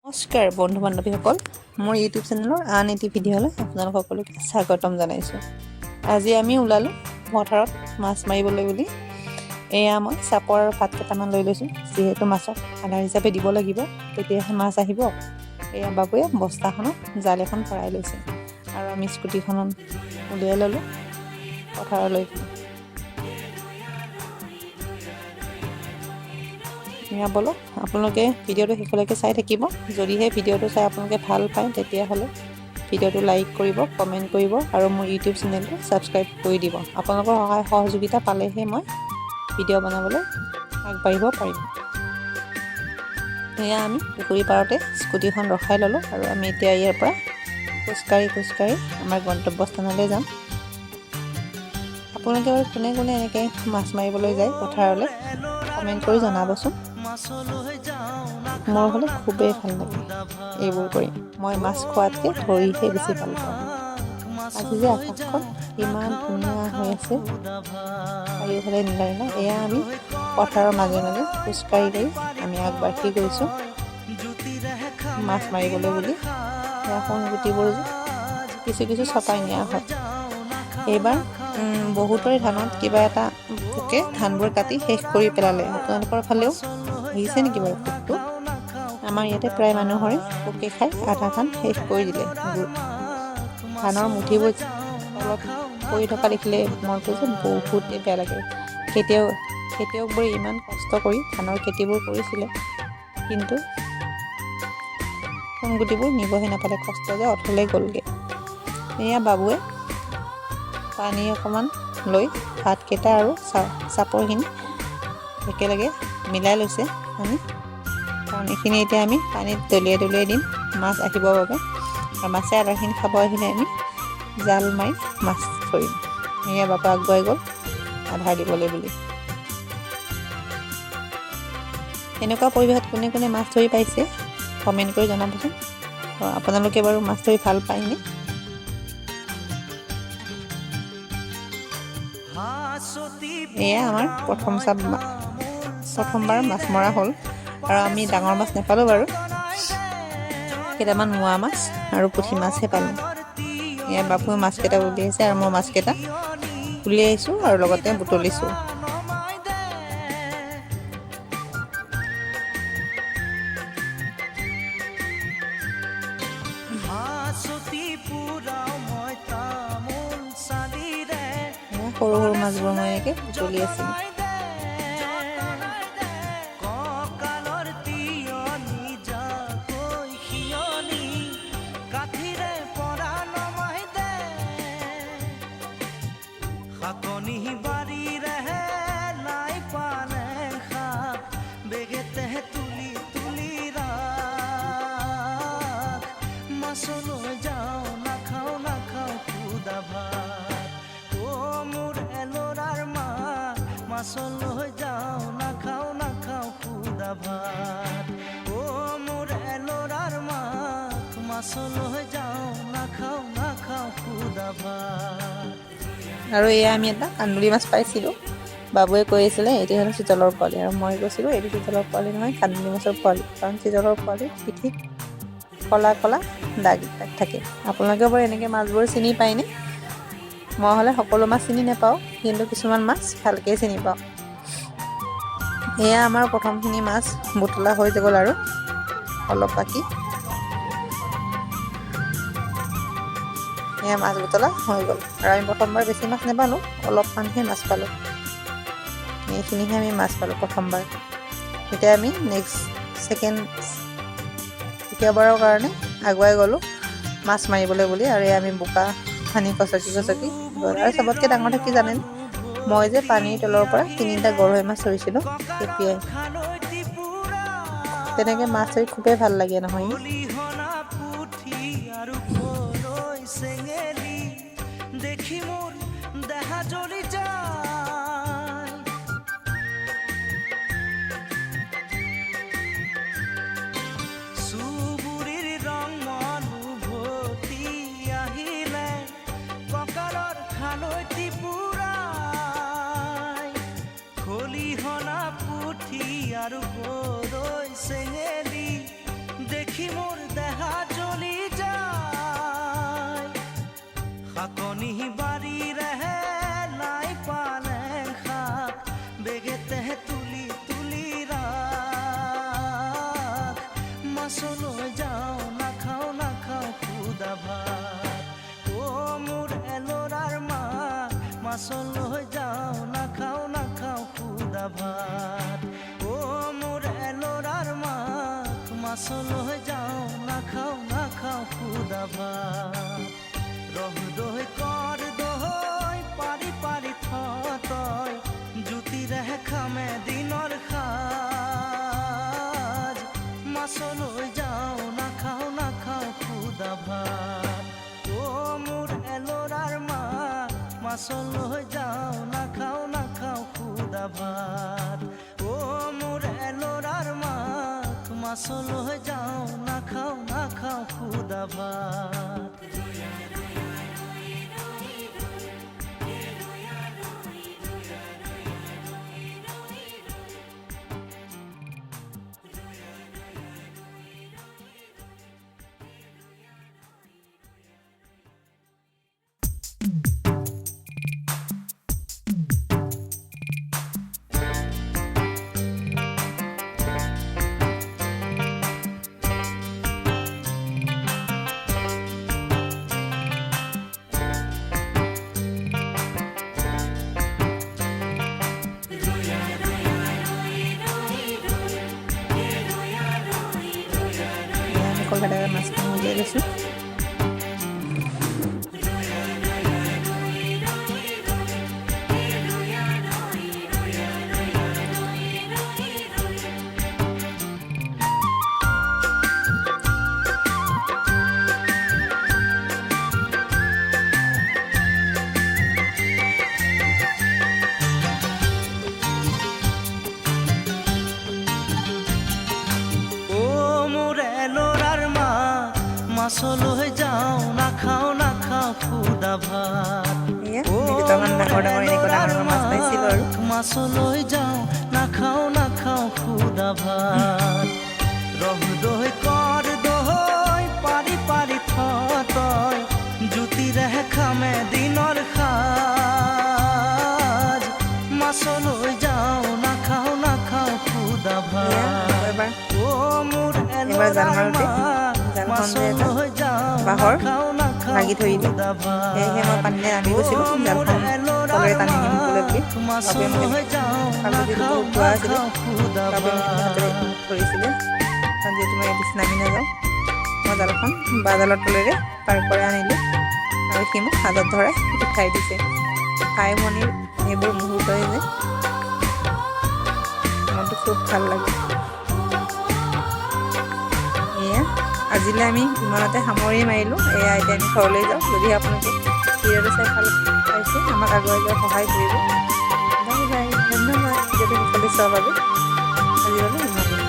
নমস্কাৰ বন্ধু বান্ধৱীসকল, মোৰ ইউটিউব চেনেলৰ আন এটি ভিডিঅ'লৈ আপোনালোক সকলোকে স্বাগতম জনাইছোঁ। আজি আমি ওলালোঁ পথাৰত মাছ মাৰিবলৈ বুলি। এয়া মই চাপৰ পাত কেইটামান লৈ লৈছোঁ, যিহেতু মাছক আধাৰ হিচাপে দিব লাগিব, তেতিয়াহে মাছ আহিব। এয়া বাবুৱে বস্তাখনত জাল এখন ভৰাই লৈছে আৰু আমি স্কুটিখনত উলিয়াই ল'লোঁ পথাৰলৈ। এয়া বলক, আপোনালোকে ভিডিঅ'টো শেষলৈকে চাই থাকিব। যদিহে ভিডিঅ'টো চাই আপোনালোকে ভাল পায়, তেতিয়াহ'লে ভিডিঅ'টো লাইক কৰিব, কমেণ্ট কৰিব আৰু মোৰ ইউটিউব চেনেলটো ছাবস্ক্ৰাইব কৰি দিব। আপোনালোকৰ সহায় সহযোগিতা পালেহে মই ভিডিঅ' বনাবলৈ আগবাঢ়িব পাৰিম। এয়া আমি পুখুৰী পাৰতে স্কুটিখন ৰখাই ল'লোঁ আৰু আমি এতিয়া ইয়াৰ পৰা খোজকাঢ়ি আমাৰ গন্তব্যস্থানলৈ যাম। আপোনালোকে বাৰু কোনে কোনে এনেকৈ মাছ মাৰিবলৈ যায় পথাৰলৈ, কমেণ্ট কৰি জনাবচোন। মোৰ হ'লে খুবেই ভাল লাগে এইবোৰ কৰি। মই মাছ খোৱাতকৈ ধৰিহে বেছি ভাল পাওঁ। আজি যে আকাশখন ইমান ধুনীয়া হৈ আছে, চাৰিওফালে নীলা নীলা। এয়া আমি পথাৰৰ মাজে মাজে খোজকাঢ়ি আমি আগবাঢ়ি গৈছোঁ মাছ মাৰিবলৈ বুলি। এয়া সোণগুটিবোৰ কিছু কিছু চপাই নিয়া হয়। এইবাৰ বহুতৰে ধানত কিবা এটা পোকে ধানবোৰ কাটি শেষ কৰি পেলালে। আপোনালোকৰ ফালেও আহিছে নেকি বাৰু পোকটো? আমাৰ ইয়াতে প্ৰায় মানুহৰে পোকে খাই আধা ধান শেষ কৰি দিলে। ধানৰ মুঠিবোৰ তলত পৰি থকা দেখিলে মনটো যে বহুতেই বেয়া লাগে। খেতিয়কবোৰে ইমান কষ্ট কৰি ধানৰ খেতিবোৰ কৰিছিলে, কিন্তু সোণগুটিবোৰ নিবহে নাপালে, কষ্ট যে অথলে গ'লগৈ। এয়া বাবুৱে পানী অকণমান লৈ ভাতকেইটা আৰু চাপৰখিনি একেলগে মিলাই লৈছে পানী, কাৰণ এইখিনি এতিয়া আমি পানীত দলিয়াই দিম মাছ আহিবৰ বাবে। আৰু মাছে আধাখিনি খাব আহিলে আমি জাল মাৰি মাছ ধৰিম। এয়া বাবা আগুৱাই গ'ল আধাৰ দিবলৈ বুলি। এনেকুৱা পৰিৱেশত কোনে কোনে মাছ ধৰি পাইছে কমেণ্ট কৰি জনাবচোন। আপোনালোকে বাৰু মাছ ধৰি ভাল পায়নে? এয়া আমাৰ প্ৰথমবাৰ মাছ মৰা হ'ল আৰু আমি ডাঙৰ মাছ নাপালোঁ বাৰু, কেইটামান মোৱা মাছ আৰু পুঠি মাছহে পালোঁ। এয়া বাপুৱে মাছকেইটা উলিয়াইছে আৰু মই মাছকেইটা উলিয়াইছোঁ আৰু লগতে বুটলিছোঁ। সৰু সৰু মাছবোৰ মই এনেকৈ বুটলি আছিলোঁ। মাছলৈ যাওঁ নাখাওঁ খুদা ভাত, অ মোৰ এলৰাৰ মাক মাছলৈ যাওঁ নাখাওঁ খুদা ভাত। আৰু এয়া আমি এটা কান্দুলি মাছ পাইছিলোঁ। বাবুৱে কৈ আছিলে এইটো হ'ল চিতলৰ পোৱালি, আৰু মই কৈছিলোঁ এইটো চিতলৰ পোৱালি নহয়, কান্দুলি মাছৰ পোৱালি, কাৰণ চিতলৰ পোৱালিত পিঠিত ক'লা ক'লা দাগ থাকে। আপোনালোকে বাৰু এনেকৈ মাছবোৰ চিনি পায়নে? মই হ'লে সকলো মাছ চিনি নাপাওঁ, কিন্তু কিছুমান মাছ ভালকৈ চিনি পাওঁ। এয়া আমাৰ প্ৰথমখিনি মাছ বুটলা হৈ গ'ল আৰু অলপ বাকী। এয়া মাছ বুটলা হৈ গ'ল আৰু আমি প্ৰথমবাৰ বেছি মাছ নাপালোঁ, অলপমানহে মাছ পালোঁ। এইখিনিহে আমি মাছ পালোঁ প্ৰথমবাৰ। এতিয়া আমি দ্বিতীয়বাৰৰ কাৰণে আগুৱাই গ'লোঁ মাছ মাৰিবলৈ বুলি। আৰু আমি বোকা পানী কচকি গ'ল। আৰু চবতকৈ ডাঙৰ কথা কি জানেনে? মই যে পানীৰ তলৰ পৰা 3টা গৰৈ মাছ ধৰিছিলোঁ তেতিয়াই। তেনেকৈ মাছ ধৰি খুবেই ভাল লাগে নহয়? দেখি মোৰ দেহা জ্বলি যায়, চুবুৰীৰ ৰং মনোভতি আহিলে কঁকালৰ খালৈটি পুৰাই, খলিহনা পুঠি আৰু গৰৈ চেঙেলী দেখি মোৰ দেহা জ্বলি যায় শাকনি বাৰীৰেহে লাই পালেং শাক বেগেতে তুলি তুলি ৰাখ মাছলৈ যাওঁ নাখাওঁ নাখাওঁ খুদা ভাত অ' মোৰ এলৰাৰ মা মাছলৈ যাওঁ নাখাওঁ নাখাওঁ খুদা ভাত অ' মোৰ এলৰাৰ মা মাছলৈ যাওঁ নাখাওঁ নাখাওঁ খুদা ভাত ৰহ দৈ কৰ দৈ পাৰি পাৰি তই জুতিৰে খামে দিনৰ সাজ মাছলৈ যাওঁ নাখাওঁ নাখাওঁ খুদা ভাত অ' মোৰ এলৰাৰ মা মাছলৈ যাওঁ নাখাওঁ নাখাওঁ খুদা ভাত অ' মোৰ এলৰাৰ মা মাছলৈ যাওঁ নাখাওঁ নাখাওঁ খুদা ভাত কলকাতাৰ মাছখিনি উলিয়াই লৈছোঁ মাছলৈ যাওঁ নাখাওঁ নাখাওঁ খুদা ভাত দুটামান ডাঙৰ ডাঙৰ এনেকুৱা ডাঙৰ ডাঙৰ মাছ পাইছিলোঁ আৰু মাছলৈ যাওঁ নাখাওঁ নাখাওঁ খুদা ভাত ৰহ দৈ কৰ দৈ পাৰি পাৰি তই জুতিৰে খামে দিনৰ সাজ মাছলৈ যাওঁ নাখাওঁ নাখাওঁ খুদা ভাত অ' মোৰ এবাৰ জালমাৰোতে জালখন বাঁহৰ লাগি ধৰিলে সেয়েহে মই পানীৰে নামি গৈছিলোঁ জালখন তলেৰে টানি নিবলৈ বুলি বাবে মোক খালুবিটো বহুত ধোৱা আছিলে বাবে মোক হাতেৰে ধৰিছিলে কাৰণ যিহেতু মই বেছি নামি নাযাওঁ মই জালখন জালৰ তলেৰে পাৰ কৰাই আনিলোঁ আৰু সি মোক হাতত ধৰাই উঠাই দিছে খাই মনিৰ এইবোৰ মুহূৰ্তই যে মনটো খুব ভাল লাগে আজিলৈ আমি ইমানতে সামৰি মাৰিলোঁ এয়া এতিয়া আমি ঘৰলৈ যাওঁ যদি আপোনালোকে ভিডিঅ'টো চাই ভাল পাইছে আমাক আগুৱাই যোৱাৰ সহায় কৰিব বাই বাই ধন্যবাদ ভিডিঅ'টো সকলোৱে চোৱাৰ বাবে আজিলৈ ইমানেই